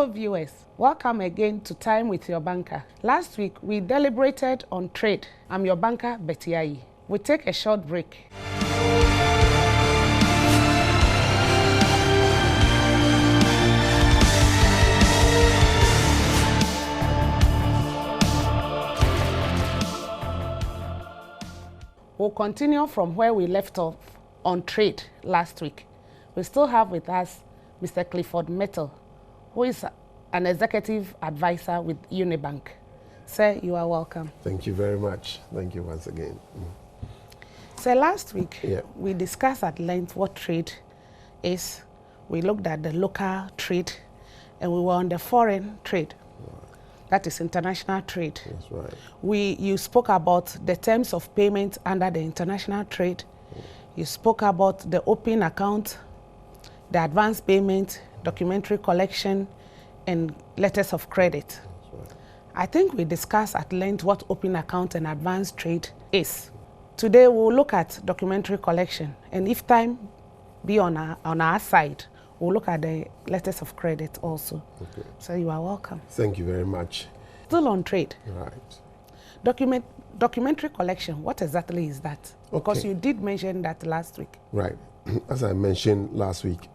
Hello viewers, welcome again to Time with Your Banker. Last week we deliberated on trade. I'm your banker, Betty Ayi. We take a short break. We'll continue from where we left off on trade last week. We still have with us Mr. Clifford Mettle, who is an executive advisor with Unibank. Sir, you are welcome. Thank you very much. Thank you once again. So last week, we discussed at length what trade is. We looked at the local trade, and we were on the foreign trade. That is international trade. That's right. You spoke about the terms of payment under the international trade. You spoke about the open account, the advance payment, documentary collection, and letters of credit. That's right. I think we discussed at length what open account and advance trade is. Today we'll look at documentary collection, and if time be on our side, we'll look at the letters of credit also. Okay. So you are welcome. Thank you very much. Still on trade. Right. Documentary collection, what exactly is that? Okay. Because you did mention that last week. Right. As I mentioned last week,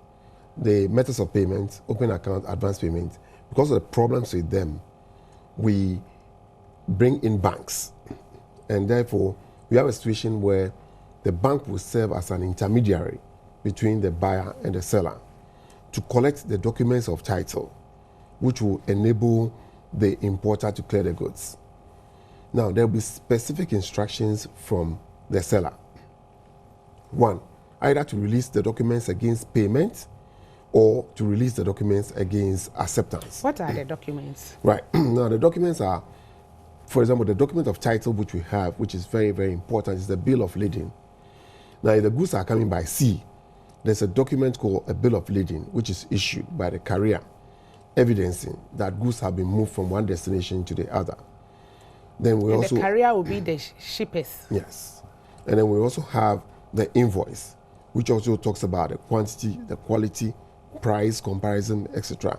the methods of payment, open account, advance payment, because of the problems with them, we bring in banks. And therefore, we have a situation where the bank will serve as an intermediary between the buyer and the seller to collect the documents of title, which will enable the importer to clear the goods. Now, there will be specific instructions from the seller. One, either to release the documents against payment or to release the documents against acceptance. What are the documents? Right. Now, the documents are, for example, the document of title which we have, which is very, very important, is the bill of lading. Now, if the goods are coming by sea, there's a document called a bill of lading, which is issued by the carrier, evidencing that goods have been moved from one destination to the other. Then we also, the carrier will be the shippers. Yes. And then we also have the invoice, which also talks about the quantity, the quality, price, comparison, etc.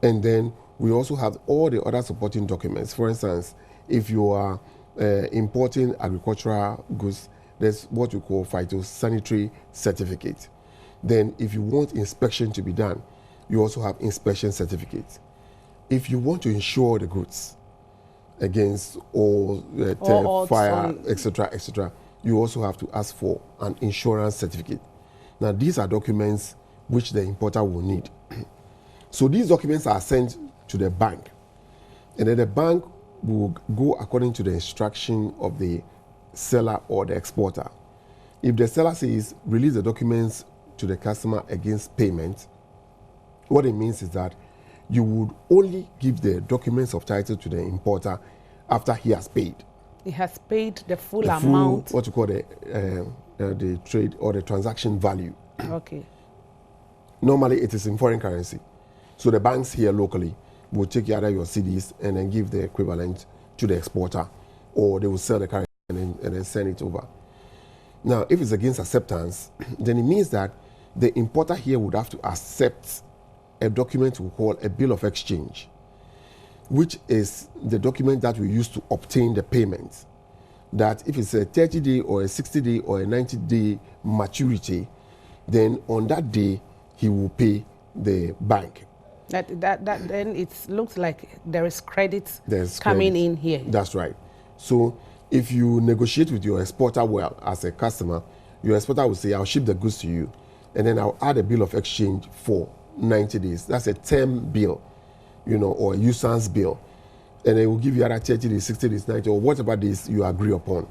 And then we also have all the other supporting documents. For instance, if you are importing agricultural goods, there's what we call phytosanitary certificate. Then if you want inspection to be done, you also have inspection certificate. If you want to insure the goods against all theft, fire, etc., etc., you also have to ask for an insurance certificate. Now, these are documents which the importer will need. So these documents are sent to the bank, and then the bank will go according to the instruction of the seller or the exporter. If the seller says release the documents to the customer against payment, what it means is that you would only give the documents of title to the importer after he has paid. He has paid the full amount. What you call the trade or the transaction value. Okay. Normally it is in foreign currency. So the banks here locally will take either your CDs and then give the equivalent to the exporter, or they will sell the currency and then send it over. Now, if it's against acceptance, then it means that the importer here would have to accept a document we call a bill of exchange, which is the document that we use to obtain the payment. That if it's a 30-day or a 60-day or a 90-day maturity, then on that day, he will pay the bank. Then it looks like there is credit coming in here. That's right. So if you negotiate with your exporter well as a customer, your exporter will say, I'll ship the goods to you, and then I'll add a bill of exchange for 90 days. That's a term bill, or a usance bill. And they will give you either 30 days, 60 days, 90, or whatever days you agree upon.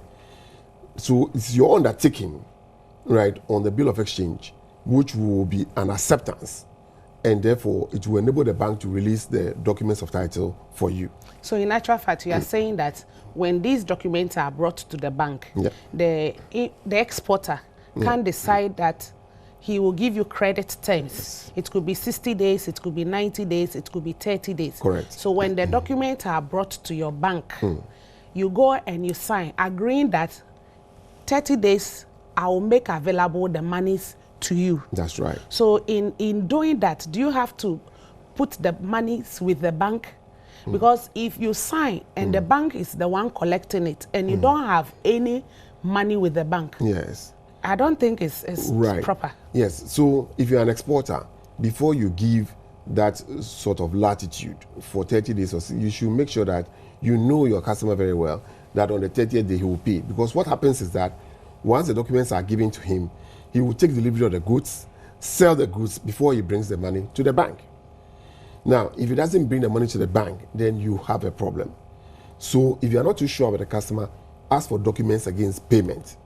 So it's your undertaking, right, on the bill of exchange, which will be an acceptance. And therefore, it will enable the bank to release the documents of title for you. So in actual fact, you are saying that when these documents are brought to the bank, the exporter can decide that he will give you credit terms. Yes. It could be 60 days, it could be 90 days, it could be 30 days. Correct. So when the documents are brought to your bank, you go and you sign, agreeing that 30 days, I will make available the monies to you. That's right. So in doing that, do you have to put the monies with the bank? Because if you sign and the bank is the one collecting it and you don't have any money with the bank, yes, I don't think it's right. proper. Yes, so if you're an exporter, before you give that sort of latitude for 30 days or so, you should make sure that you know your customer very well, that on the 30th day he will pay. Because what happens is that once the documents are given to him, he will take delivery of the goods, sell the goods before he brings the money to the bank. Now, if he doesn't bring the money to the bank, then you have a problem. So if you are not too sure about the customer, ask for documents against payment.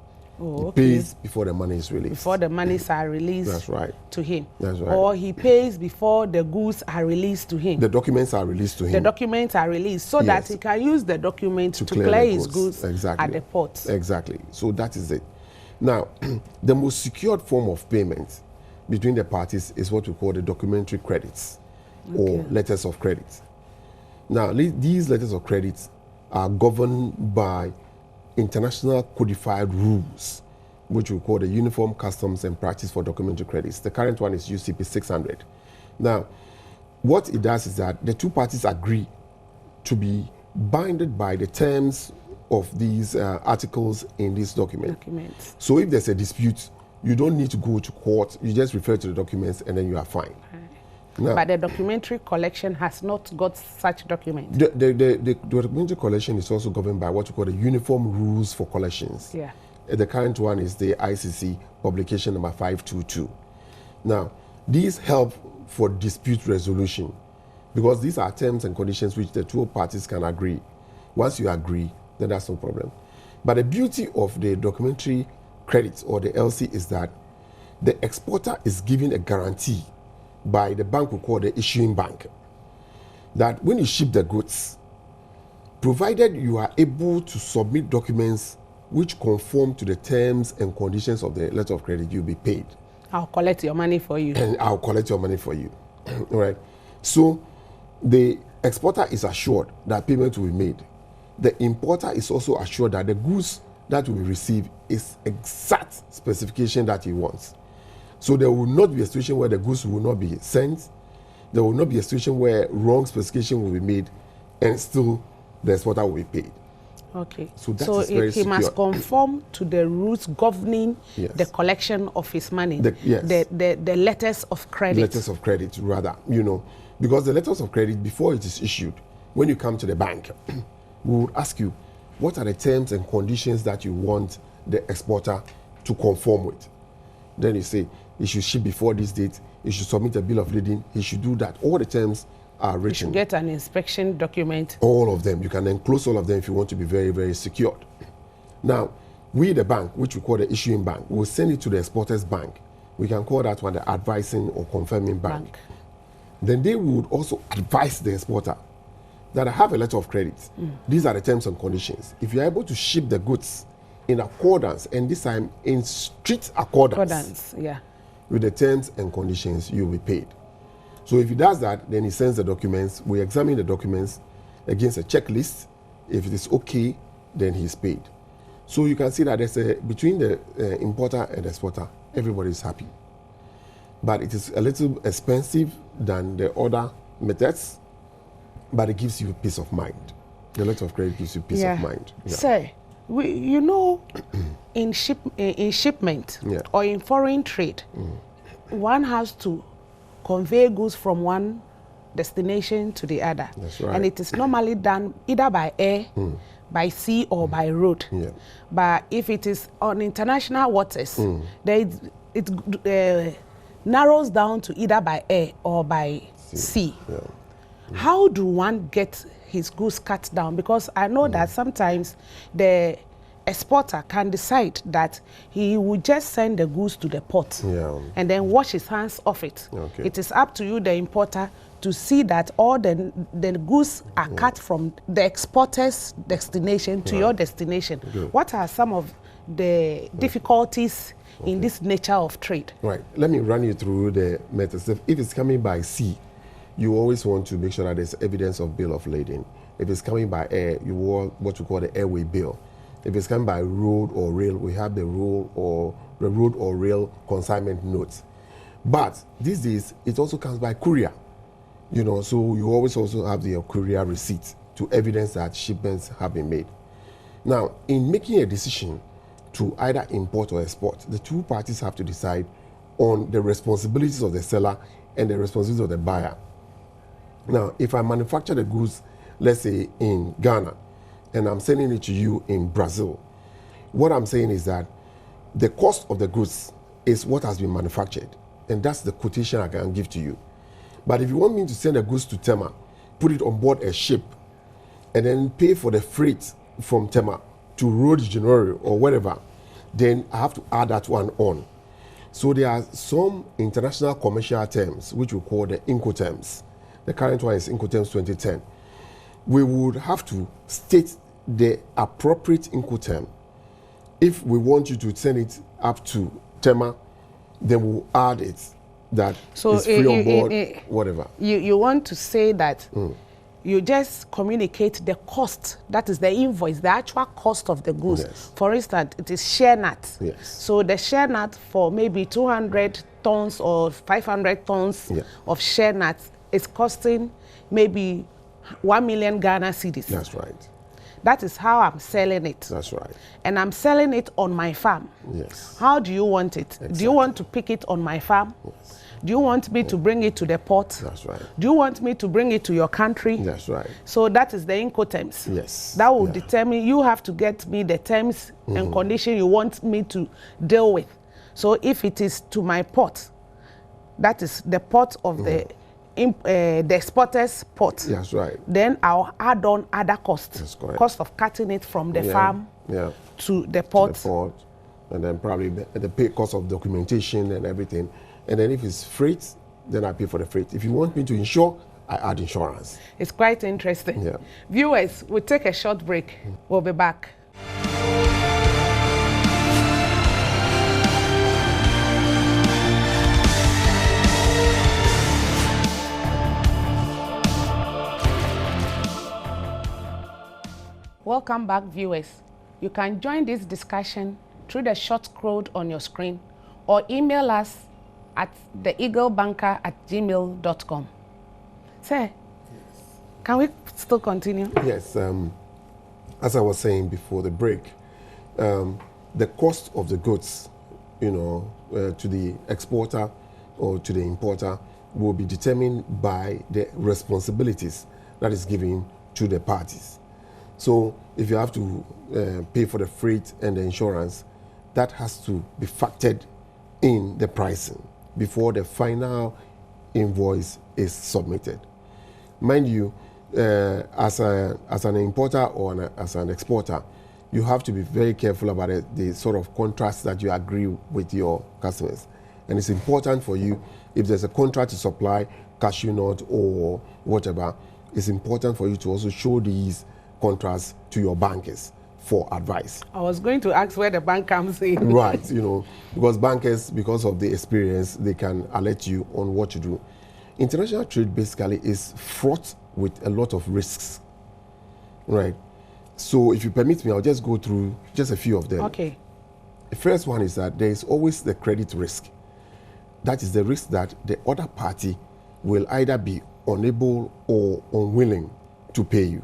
Oh, he pays before the money is released. Before the monies are released That's right. to him. That's right. Or he pays before the goods are released to him. The documents are released to him. The documents are released so that he can use the document to clear his goods exactly. at the port. Exactly. So that is it. Now, the most secured form of payment between the parties is what we call the documentary credits or letters of credit. Now, these letters of credit are governed by international codified rules, which we call the Uniform Customs and Practice for Documentary Credits. The current one is UCP 600. Now, what it does is that the two parties agree to be binded by the terms of these articles in this document. So if there's a dispute, you don't need to go to court. You just refer to the documents and then you are fine. No. But the documentary collection has not got such documents. The documentary collection is also governed by what we call the Uniform Rules for Collections. Yeah. The current one is the ICC publication number 522. Now, these help for dispute resolution because these are terms and conditions which the two parties can agree. Once you agree, then that's no problem. But the beauty of the documentary credits or the LC is that the exporter is given a guarantee by the bank we call the issuing bank that when you ship the goods, provided you are able to submit documents which conform to the terms and conditions of the letter of credit, you'll be paid. I'll collect your money for you. And I'll collect your money for you. All right. So the exporter is assured that payment will be made. The importer is also assured that the goods that will be received is exact specification that he wants. So there will not be a situation where the goods will not be sent. There will not be a situation where wrong specification will be made and still the exporter will be paid. Okay. So that is very he must conform to the rules governing the collection of his money. The letters of credit. Letters of credit, rather, because the letters of credit, before it is issued, when you come to the bank, we would ask you, what are the terms and conditions that you want the exporter to conform with? Then you say, he should ship before this date, he should submit a bill of lading, he should do that. All the terms are written. You should get an inspection document. All of them. You can enclose all of them if you want to be very, very secured. Now, we, the bank, which we call the issuing bank, will send it to the exporter's bank. We can call that one the advising or confirming bank. Then they would also advise the exporter that I have a letter of credit. These are the terms and conditions. If you're able to ship the goods in accordance, and this time in strict accordance with the terms and conditions, you'll be paid. So if he does that, then he sends the documents. We examine the documents against a checklist. If it is okay, then he's paid. So you can see that there's between the importer and the exporter, everybody is happy. But it is a little expensive than the other methods, but it gives you peace of mind. The letter of credit gives you peace of mind. Sir, in shipment or in foreign trade, one has to convey goods from one destination to the other. That's right. And it is normally done either by air, by sea, or by road. But if it is on international waters, then it narrows down to either by air or by sea. How do one get his goods cut down? Because I know that sometimes the exporter can decide that he will just send the goods to the port and then wash his hands off it. It is up to you, the importer, to see that all the goods are cut from the exporter's destination to your destination. What are some of the difficulties in this nature of trade? Right. Let me run you through the methods. If it's coming by sea, you always want to make sure that there's evidence of bill of lading. If it's coming by air, you want what we call the airway bill. If it's coming by road or rail, we have the road or rail consignment notes. But these days, it also comes by courier. You know, so you always also have the courier receipt to evidence that shipments have been made. Now, in making a decision to either import or export, the two parties have to decide on the responsibilities of the seller and the responsibilities of the buyer. Now, if I manufacture the goods, let's say in Ghana, and I'm sending it to you in Brazil, what I'm saying is that the cost of the goods is what has been manufactured, and that's the quotation I can give to you. But if you want me to send the goods to Tema, put it on board a ship, and then pay for the freight from Tema to Rio de Janeiro or whatever, then I have to add that one on. So there are some international commercial terms which we call the Incoterms. The current one is Incoterms 2010. We would have to state the appropriate Incoterm. If we want you to send it up to Tema, then we'll add it that so it's free on board, whatever. You want to say that you just communicate the cost, that is the invoice, the actual cost of the goods. Yes. For instance, it is share nut. Yes. So the share nut for maybe 200 tons or 500 tons of share nuts is costing maybe 1 million Ghana cedis. That's right. That is how I'm selling it. That's right. And I'm selling it on my farm. Yes. How do you want it? Exactly. Do you want to pick it on my farm? Yes. Do you want me to bring it to the port? That's right. Do you want me to bring it to your country? That's right. So that is the Incoterms. Yes. That will determine, you have to get me the terms and conditions you want me to deal with. So if it is to my port, that is the port of the exporter's port. That's right. Then I'll add on other costs. That's correct. Cost of cutting it from the farm to the port. To the port. And then probably the pay cost of documentation and everything. And then if it's freight, then I pay for the freight. If you want me to insure, I add insurance. It's quite interesting. Yeah. Viewers, we'll take a short break. We'll be back. Welcome back, viewers. You can join this discussion through the short code on your screen or email us at theeaglebanker@gmail.com. Sir, can we still continue? Yes. As I was saying before the break, the cost of the goods, to the exporter or to the importer will be determined by the responsibilities that is given to the parties. So if you have to pay for the freight and the insurance, that has to be factored in the pricing before the final invoice is submitted. Mind you, as an importer or as an exporter, you have to be very careful about the sort of contracts that you agree with your customers. And it's important for you, if there's a contract to supply cashew nut or whatever, it's important for you to also show these contracts to your bankers for advice. I was going to ask where the bank comes in. Right, because bankers, because of the experience, they can alert you on what to do. International trade basically is fraught with a lot of risks, right? So if you permit me, I'll just go through just a few of them. Okay. The first one is that there is always the credit risk. That is the risk that the other party will either be unable or unwilling to pay you.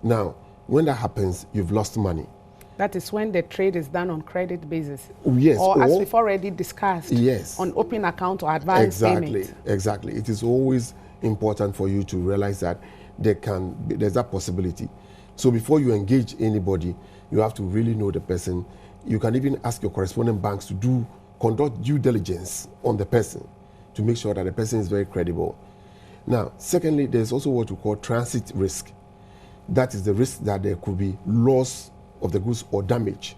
Now, when that happens, you've lost money. That is when the trade is done on credit basis. Yes. Or as we've already discussed, yes, on open account or advance payment. Exactly. It is always important for you to realize that there's that possibility. So before you engage anybody, you have to really know the person. You can even ask your correspondent banks to conduct due diligence on the person to make sure that the person is very credible. Now, secondly, there's also what we call transit risk. That is the risk that there could be loss of the goods or damage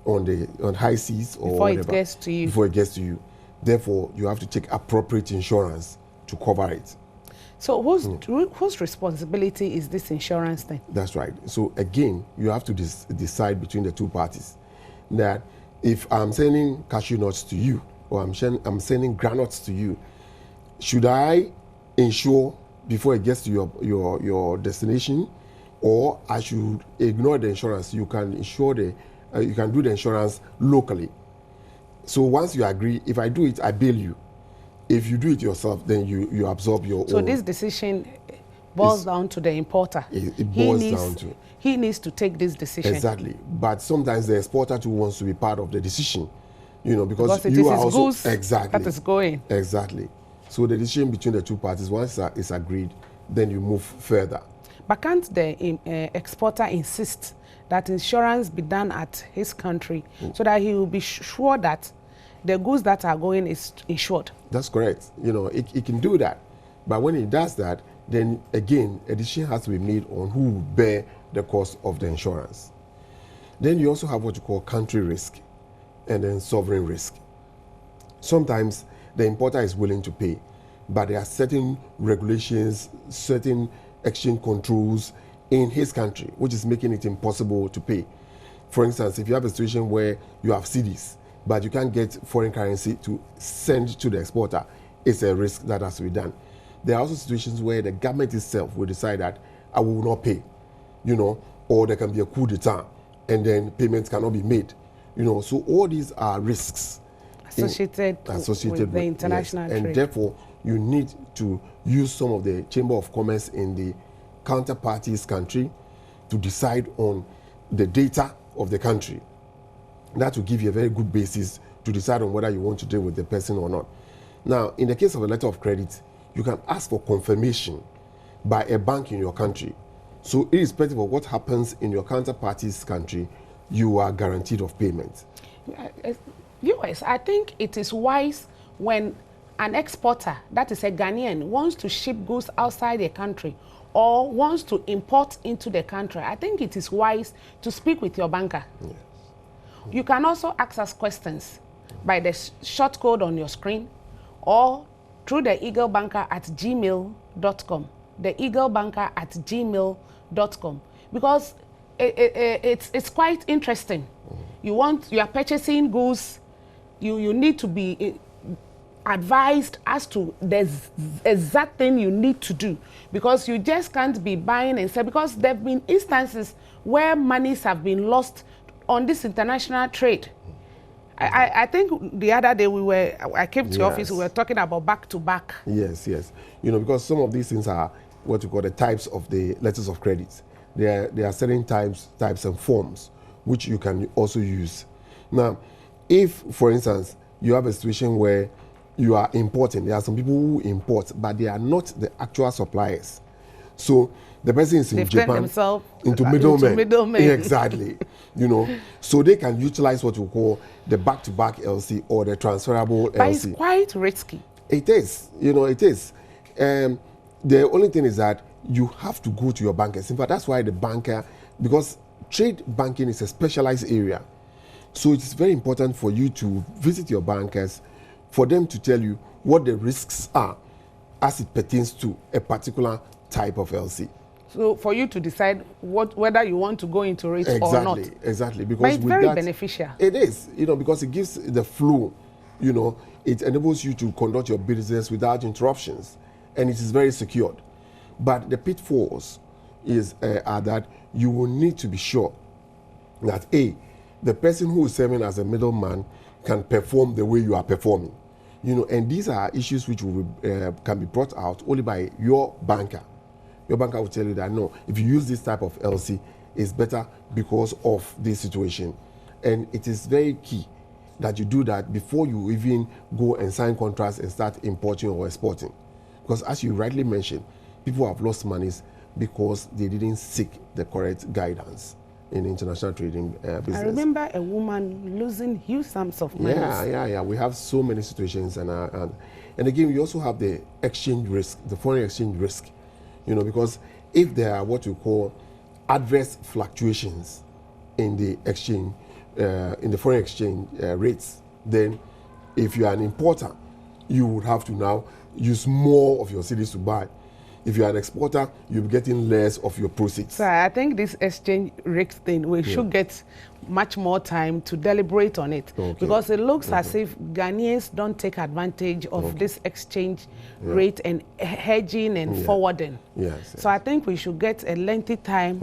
on high seas or before whatever. It gets to you. Before it gets to you. Therefore, you have to take appropriate insurance to cover it. So whose responsibility is this insurance thing? That's right. So again, you have to decide between the two parties that if I'm sending cashew nuts to you or I'm sending granules to you, should I insure before it gets to your destination, or I should ignore the insurance? You can insure you can do the insurance locally. So once you agree, if I do it, I bill you. If you do it yourself, then you absorb your So own. this decision boils down to the importer. It boils down to. He needs to take this decision. Exactly. But sometimes the exporter too wants to be part of the decision, you know, because it you is are his also goods exactly that is going. Exactly. So the decision between the two parties, once it's agreed, then you move further. But can't the exporter insist that insurance be done at his country so that he will be sure that the goods that are going is insured? That's correct. You know, it can do that. But when he does that, then again, a decision has to be made on who will bear the cost of the insurance. Then you also have what you call country risk and then sovereign risk. Sometimes the importer is willing to pay, but there are certain regulations, certain exchange controls in his country, which is making it impossible to pay. For instance, if you have a situation where you have cedis, but you can't get foreign currency to send to the exporter, it's a risk that has to be done. There are also situations where the government itself will decide that I will not pay, you know, or there can be a coup d'etat and then payments cannot be made, you know. So all these are risks associated with the international trade. And therefore, you need to use some of the Chamber of Commerce in the counterparty's country to decide on the data of the country. That will give you a very good basis to decide on whether you want to deal with the person or not. Now, in the case of a letter of credit, you can ask for confirmation by a bank in your country. So irrespective of what happens in your counterparty's country, you are guaranteed of payment. Viewers, I think it is wise when an exporter, that is a Ghanaian, wants to ship goods outside the country or wants to import into the country. I think it is wise to speak with your banker. Yes. You can also ask us questions by the short code on your screen or through the eaglebanker@gmail.com. The eaglebanker@gmail.com, because it's quite interesting. You are purchasing goods, you need to be advised as to the exact thing you need to do, because you just can't be buying and selling, because there have been instances where monies have been lost on this international trade. I think the other day I came to your office, we were talking about back-to-back. Yes, yes. You know, because some of these things are what you call the types of the letters of credit. There are certain types and forms which you can also use. Now, if, for instance, you have a situation where you are importing, there are some people who import, but they are not the actual suppliers. So the person is in Japan into middlemen. Exactly. You know, so they can utilize what we call the back-to-back LC or the transferable LC. But it's quite risky. It is. You know, it is. The only thing is that you have to go to your bankers. In fact, that's why the banker, because trade banking is a specialized area. So it's very important for you to visit your bankers, for them to tell you what the risks are as it pertains to a particular type of LC. So for you to decide whether you want to go into it or not. Exactly. Because but it's very beneficial. It is, you know, because it gives the flow, you know, it enables you to conduct your business without interruptions, and it is very secured. But the pitfalls are that you will need to be sure that the person who is serving as a middleman can perform the way you are performing, you know, and these are issues which can be brought out only by your banker. Your banker will tell you that, no, if you use this type of LC, it's better because of this situation. And it is very key that you do that before you even go and sign contracts and start importing or exporting. Because as you rightly mentioned, people have lost monies because they didn't seek the correct guidance in international trading business. I remember a woman losing huge sums of money. Yeah. We have so many situations. And again, we also have the exchange risk, the foreign exchange risk. You know, because if there are what you call adverse fluctuations in the exchange, in the foreign exchange rates, then if you are an importer, you would have to now use more of your cedis to buy. If you are an exporter, you'll be getting less of your proceeds. So I think this exchange rate thing, we should get much more time to deliberate on it. Because it looks as if Ghanaians don't take advantage of this exchange rate and hedging and forwarding. Yes. So I think we should get a lengthy time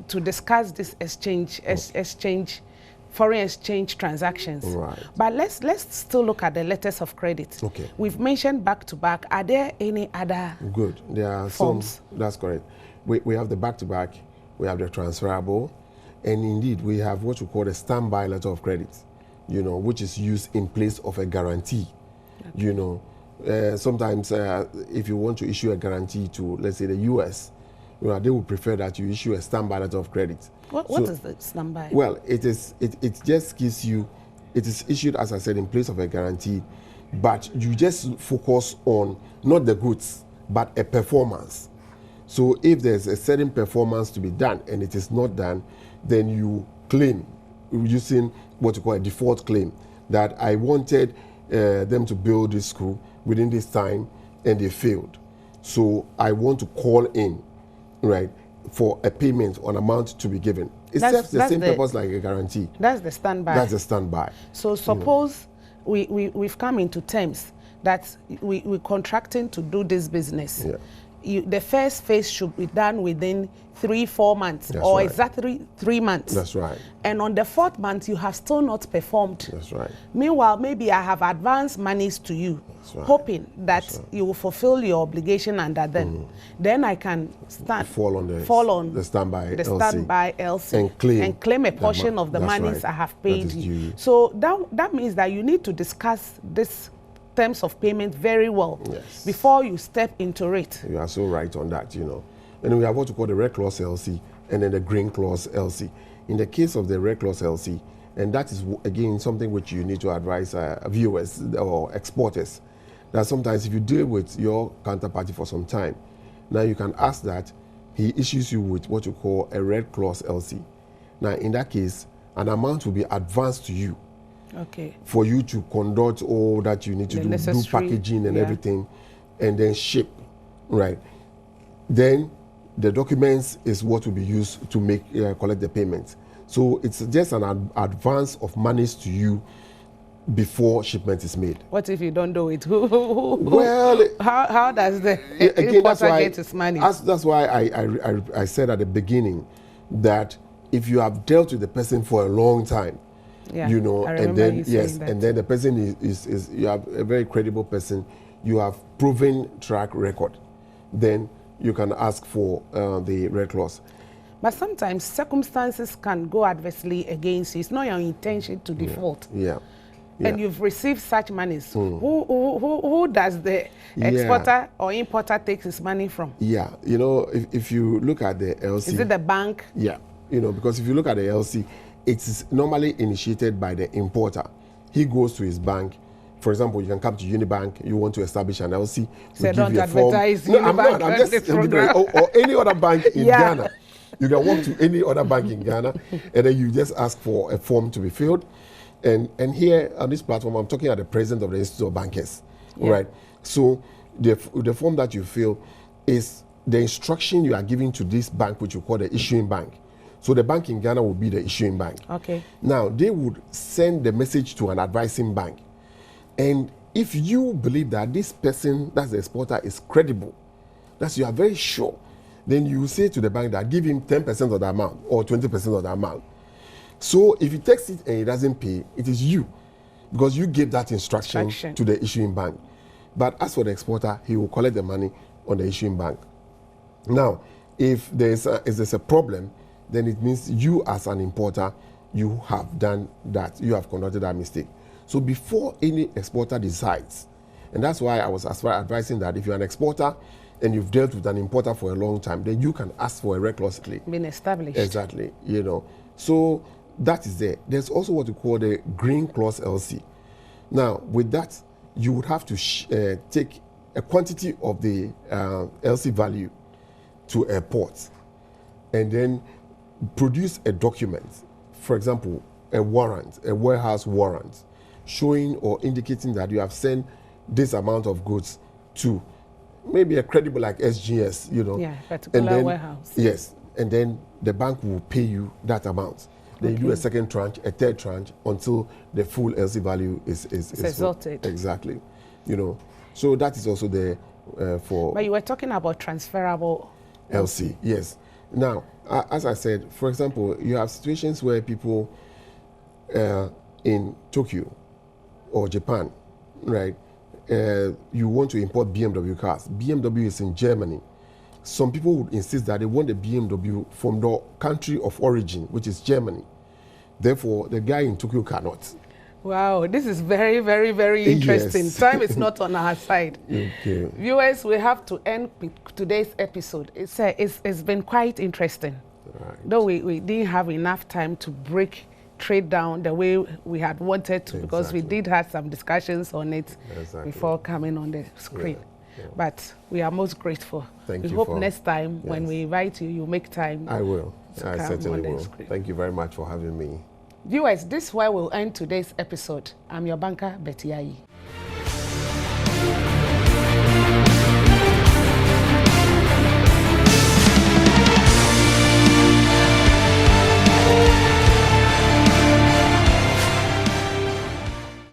to discuss this exchange foreign exchange transactions. Right. But let's still look at the letters of credit. Okay. We've mentioned back-to-back. Are there any other Good. There are forms? some. That's correct. We have the back-to-back, we have the transferable, and indeed we have what we call a standby letter of credit, which is used in place of a guarantee. Okay. Sometimes if you want to issue a guarantee to, let's say, the U.S., they would prefer that you issue a standby letter of credit. What is the standby? Well, it just gives you, it is issued, as I said, in place of a guarantee, but you just focus on not the goods, but a performance. So if there's a certain performance to be done and it is not done, then you claim using what you call a default claim that I wanted them to build this school within this time and they failed. So I want to call in, right, for a payment on amount to be given. It serves the same purpose like a guarantee. That's the standby. That's the standby. So suppose we've come into terms that we're contracting to do this business. Yeah. The first phase should be done within 3-4 months. That's or right. Exactly 3 months. That's right. And on the 4th month, you have still not performed. That's right. Meanwhile, maybe I have advanced monies to you, right. hoping that you will fulfill your obligation under them. Then I can fall on the standby LC and claim a portion of the monies I have paid you. So that means that you need to discuss this terms of payment very well before you step into it. You are so right on that, And we have what we call the red clause LC and then the green clause LC. In the case of the red clause LC, and that is again something which you need to advise viewers or exporters, that sometimes if you deal with your counterparty for some time, now you can ask that he issues you with what you call a red clause LC. Now in that case, an amount will be advanced to you. Okay. For you to conduct all that you need to do packaging and everything, and then ship, right? Then the documents is what will be used to make collect the payment. So it's just an advance of monies to you before shipment is made. What if you don't do it? Well, how does the importer get his money? That's why I said at the beginning that if you have dealt with the person for a long time, and then and then the person is you have a very credible person, you have proven track record, then you can ask for the red clause. But sometimes circumstances can go adversely against you. It's not your intention to default. Yeah. And you've received such monies. Who does the exporter or importer takes his money from? Yeah, if you look at the LC, is it the bank? Yeah, because if you look at the LC, it's normally initiated by the importer. He goes to his bank. For example, you can come to Unibank, you want to establish an LC. So don't advertise Unibank. I'm just or any other bank in Ghana. You can walk to any other bank in Ghana, and then you just ask for a form to be filled. And here on this platform, I'm talking at the president of the Institute of Bankers, right? So the form that you fill is the instruction you are giving to this bank, which you call the issuing bank. So the bank in Ghana will be the issuing bank. Okay. Now, they would send the message to an advising bank. And if you believe that this person, that's the exporter, is credible, that you are very sure, then you say to the bank that give him 10% of the amount or 20% of the amount. So if he takes it and he doesn't pay, it is you, because you gave that instruction to the issuing bank. But as for the exporter, he will collect the money on the issuing bank. Now, if there's a problem, then it means you as an importer, you have done that, you have conducted that mistake. So before any exporter decides, and that's why I was advising that if you're an exporter and you've dealt with an importer for a long time, then you can ask for a red clause claim. Been established. Exactly, So that is there. There's also what we call the green clause LC. Now, with that, you would have to take a quantity of the LC value to a port and then produce a document, for example, a warrant, a warehouse warrant, showing or indicating that you have sent this amount of goods to maybe a credible like SGS, particular warehouse. Yes, and then the bank will pay you that amount. Then you do a second tranche, a third tranche, until the full LC value is exalted. Exactly, So that is also there for. But you were talking about transferable LC. Yes. Now, as I said, for example, you have situations where people in Tokyo or Japan, right? You want to import BMW cars. BMW is in Germany. Some people would insist that they want the BMW from the country of origin, which is Germany. Therefore, the guy in Tokyo cannot. Wow, this is very, very, very interesting. Yes. Time is not on our side. Okay. Viewers, we have to end today's episode. It's been quite interesting. Right. Though we didn't have enough time to break trade down the way we had wanted to, because we did have some discussions on it before coming on the screen. Yeah. But we are most grateful. Thank we you hope for- next time when Yes. we invite you, you make time. I will. to I come certainly on the will. screen. Thank you very much for having me. Viewers, this is where we'll end today's episode. I'm your banker, Betty Ayi.